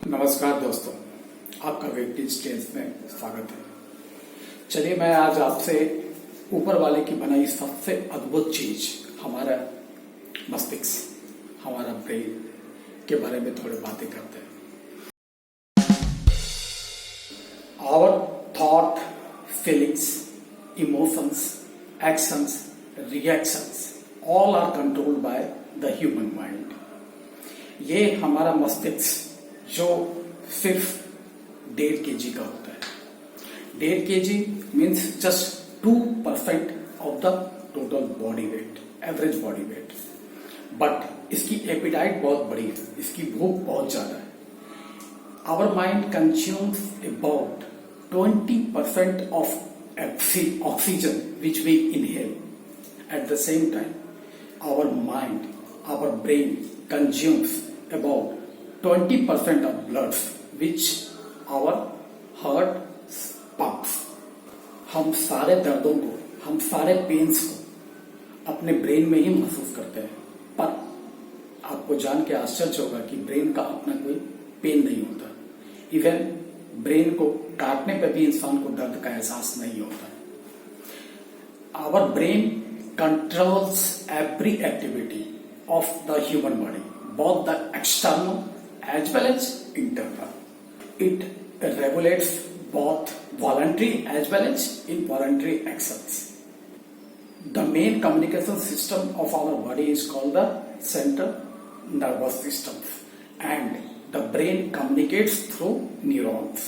नमस्कार दोस्तों, आपका वेटिंग स्टेज में स्वागत है। चलिए मैं आज आपसे ऊपर वाले की बनाई सबसे अद्भुत चीज हमारा मस्तिष्क, हमारा ब्रेन के बारे में थोड़ी बातें करते हैं। Our thought, feelings, emotions, actions, reactions all are controlled by the human mind. ये हमारा मस्तिष्क जो सिर्फ 1.5 kg का होता है। 1.5 kg means just 2% of the total body weight, average body weight. But इसकी एपिटाइट बहुत बड़ी है, इसकी भूख बहुत ज्यादा है। Our mind consumes about 20% of oxygen which we inhale. At the same time our mind, our brain consumes about 20% of blood which our heart pumps। हम सारे दर्दों को, हम सारे पेन्स को अपने ब्रेन में ही महसूस करते हैं। पर आपको जान के आश्चर्य होगा कि ब्रेन का अपना कोई पेन नहीं होता। इवन ब्रेन को काटने पर भी इंसान को दर्द का एहसास नहीं होता। Our brain controls every activity of the human body, both the external as well as internal. It regulates both voluntary as well as involuntary actions. The main communication system of our body is called the central nervous system and the brain communicates through neurons.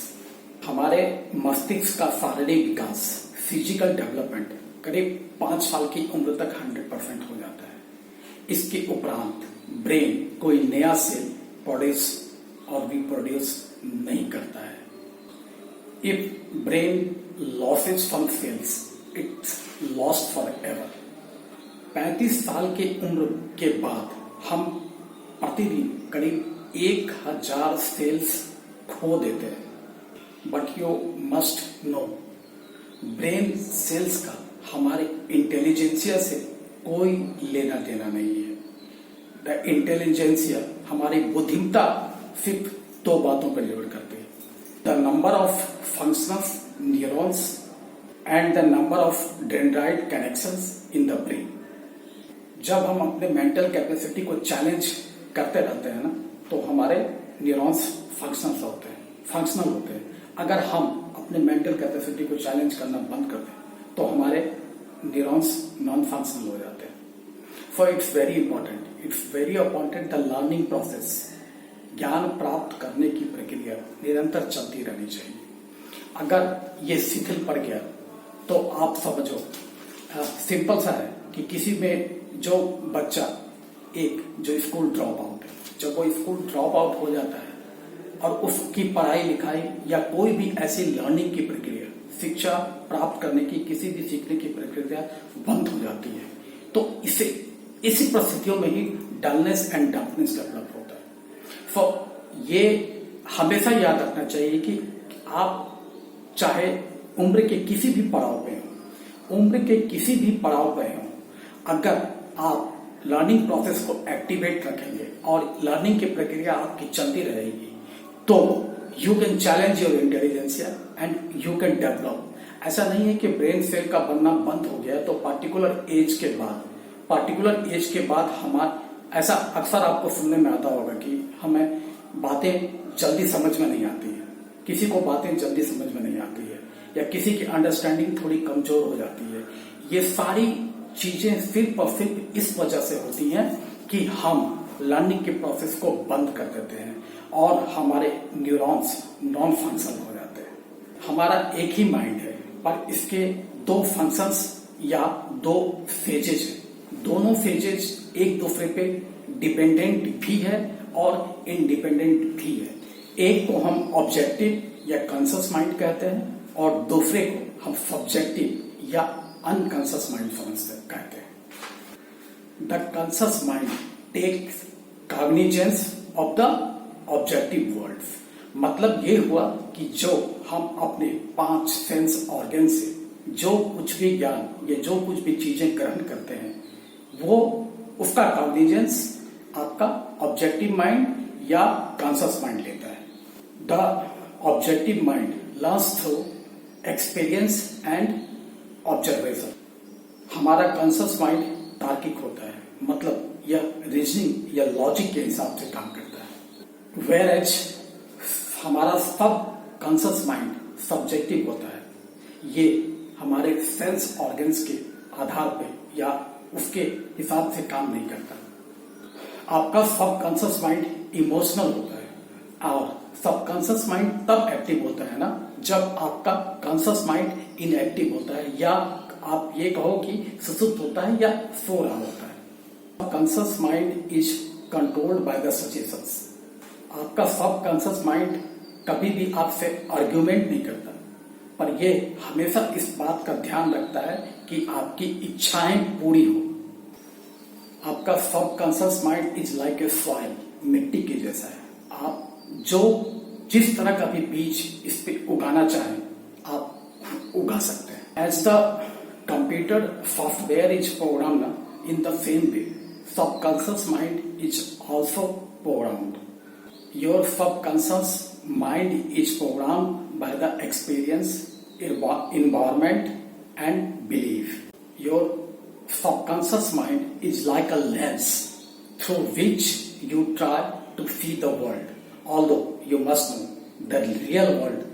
हमारे मस्तिष्क का शारीरिक विकास, physical development करीब 5 साल की उम्र तक 100% हो जाता है। इसके उपरांत ब्रेन कोई नया सेल प्रोड्यूस और रिप्रोड्यूस नहीं करता है। If brain loses some cells, it's lost forever. 35 साल की उम्र के बाद हम प्रतिदिन करीब 1000 सेल्स खो देते हैं। But you must know, brain cells का हमारे इंटेलिजेंसिया से कोई लेना देना नहीं है। द इंटेलिजेंसिया, हमारी बुद्धिमत्ता सिर्फ 2 बातों पर निर्भर करती है, the number of functional neurons and the number of dendrite connections in the brain. जब हम अपने मेंटल कैपेसिटी को चैलेंज करते रहते हैं ना, तो हमारे न्यूरॉन्स फंक्शनल होते हैं। अगर हम अपने मेंटल कैपेसिटी को चैलेंज करना बंद कर दें तो हमारे न्यूरॉन्स नॉन फंक्शनल हो जाते हैं। For its very important the learning process. ज्ञान प्राप्त करने की प्रक्रिया निरंतर चलती रहनी चाहिए। अगर ये शिथिल पड़ गया तो आप समझो, सिंपल सा है कि किसी में जो बच्चा एक जो स्कूल ड्रॉप आउट है, जब वो स्कूल ड्रॉप आउट हो जाता है और उसकी पढ़ाई लिखाई या कोई भी ऐसी लर्निंग की प्रक्रिया, शिक्षा प्राप्त करने की, किसी भी सीखने की प्रक्रिया बंद हो जाती है, तो इसी परिस्थितियों में ही डलनेस एंड डम्पनेस डेवलप होता है। सो ये हमेशा याद रखना चाहिए कि आप चाहे उम्र के किसी भी पड़ाव पे हो, अगर आप लर्निंग प्रोसेस को एक्टिवेट रखेंगे और लर्निंग की प्रक्रिया आपकी चलती रहेगी, तो you can challenge your intelligentsia and you can develop. ऐसा नहीं है कि ब्रेन सेल का बनना बंद हो गया तो पार्टिकुलर एज के बाद हमारा, ऐसा अक्सर आपको सुनने में आता होगा कि हमें बातें जल्दी समझ में नहीं आती है, किसी को बातें जल्दी समझ में नहीं आती है, या किसी की अंडरस्टैंडिंग थोड़ी कमजोर हो जाती है। ये सारी चीजें सिर्फ और सिर्फ इस वजह से होती हैं कि हम लर्निंग के प्रोसेस को बंद कर देते हैं और हमारे न्यूरॉन्स नॉन फंक्शनल हो जाते हैं। हमारा एक ही माइंड है, पर इसके 2 फंक्शंस या 2 फेजेज हैं। दोनों फेजेज एक दूसरे पे डिपेंडेंट भी है और इंडिपेंडेंट भी है। एक को हम ऑब्जेक्टिव या कॉन्शियस माइंड कहते हैं और दूसरे को हम सब्जेक्टिव या अनकॉन्शियस माइंड कहते हैं। The conscious mind takes cognizance of the objective worlds. मतलब ये हुआ कि जो हम अपने 5 सेंस ऑर्गन से जो कुछ भी ज्ञान या जो कुछ भी चीजें ग्रहण करते हैं, वो उसका कॉग्निजेंस आपका ऑब्जेक्टिव माइंड या कॉन्शियस माइंड लेता है। The objective mind learns through experience and observation. हमारा कॉन्शियस माइंड तार्किक होता है, मतलब यह रीजनिंग या लॉजिक के हिसाब से काम करता है, वेयर एज हमारा सब कॉन्शियस माइंड सब्जेक्टिव होता है। ये हमारे सेंस ऑर्गन्स के आधार पे या उसके हिसाब से काम नहीं करता। आपका सब कॉन्शियस माइंड इमोशनल होता है और सब कॉन्शियस माइंड तब एक्टिव होता है ना जब आपका कॉन्शियस माइंड इनएक्टिव होता है, या आप ये कहो कि सुसुप्त होता है या सो रहा होता है। Conscious mind is controlled by the suggestions. आपका सब कॉन्शियस माइंड कभी भी आपसे आर्ग्यूमेंट नहीं करता, पर ये हमेशा इस बात का ध्यान रखता है कि आपकी इच्छाएं पूरी हो। आपका सब conscious mind is like a soil, मिट्टी के जैसा है। आप जो जिस तरह का भी बीज इस पे उगाना चाहें आप उगा सकते हैं। As the computer software is programmed in the same way, subconscious mind is also programmed. Your subconscious mind is programmed by the experience, environment and belief. Your subconscious mind is like a lens through which you try to see the world. Although you must know the real world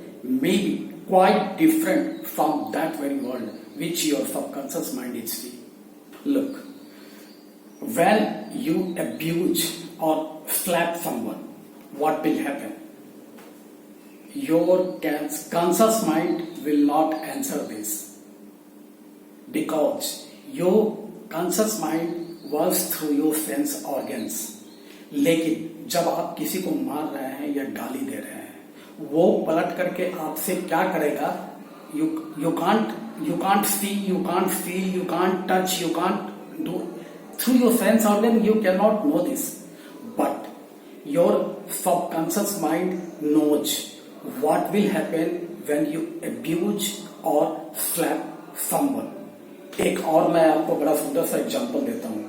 may be quite different from that very world which your subconscious mind is seeing. Look, when you abuse or slap someone, what will happen? Your conscious mind will not answer this because your conscious mind works through your sense organs. लेकिन जब आप किसी को मार रहे हैं या गाली दे रहे हैं, वो पलट करके आपसे क्या करेगा? You can't see, you can't feel, you can't touch, you can't do. Through your sense organ, you cannot know this. But your subconscious mind knows what will happen when you abuse or slap someone. एक और मैं आपको बड़ा सुंदर सा example देता हूँ।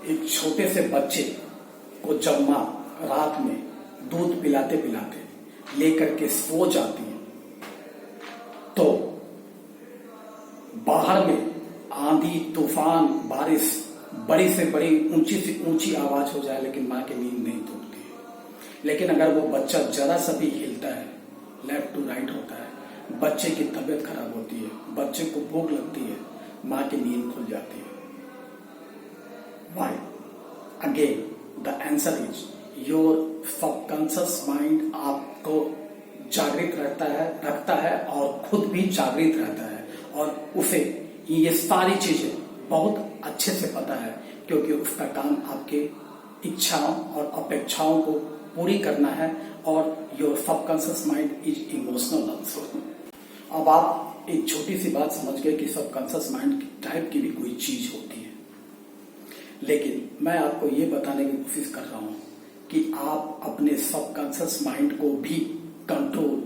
एक छोटे से बच्चे को जब माँ रात में दूध पिलाते पिलाते लेकर के सो जाती है, तो बाहर में आंधी तूफान बारिश बड़ी से बड़ी ऊंची से ऊंची आवाज हो जाए, लेकिन माँ की नींद नहीं टूटती है। लेकिन अगर वो बच्चा जरा सा भी हिलता है, लेफ्ट टू राइट होता है, बच्चे की तबीयत खराब होती है, बच्चे को भूख लगती है, माँ की नींद खुल जाती है। Why? Again, the answer is your subconscious mind आपको जागृत रखता है और खुद भी जागृत रहता है, और उसे ये सारी चीजें बहुत अच्छे से पता है, क्योंकि उसका काम आपके इच्छाओं और अपेक्षाओं को पूरी करना है। और your subconscious mind is emotional also. अब आप एक छोटी सी बात समझ गए कि सबकॉन्शियस माइंड टाइप की भी कोई चीज होती है, लेकिन मैं आपको ये बताने की कोशिश कर रहा हूं कि आप अपने सबकॉन्शियस माइंड को भी कंट्रोल,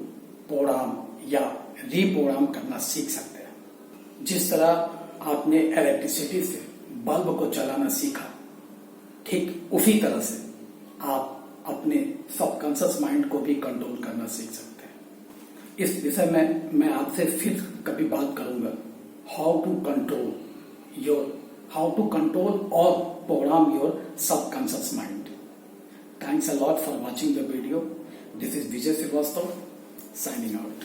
प्रोग्राम या रीप्रोग्राम करना सीख सकते हैं। जिस तरह आपने इलेक्ट्रिसिटी से बल्ब को जलाना सीखा, ठीक उसी तरह से आप अपने सबकॉन्शियस माइंड को भी कंट्रोल करना सीख सकते हैं। इस विषय में मैं आपसे फिर कभी बात करूंगा, हाउ टू कंट्रोल और program your subconscious mind. Thanks a lot for watching the video. This is Vijay Srivastava signing out.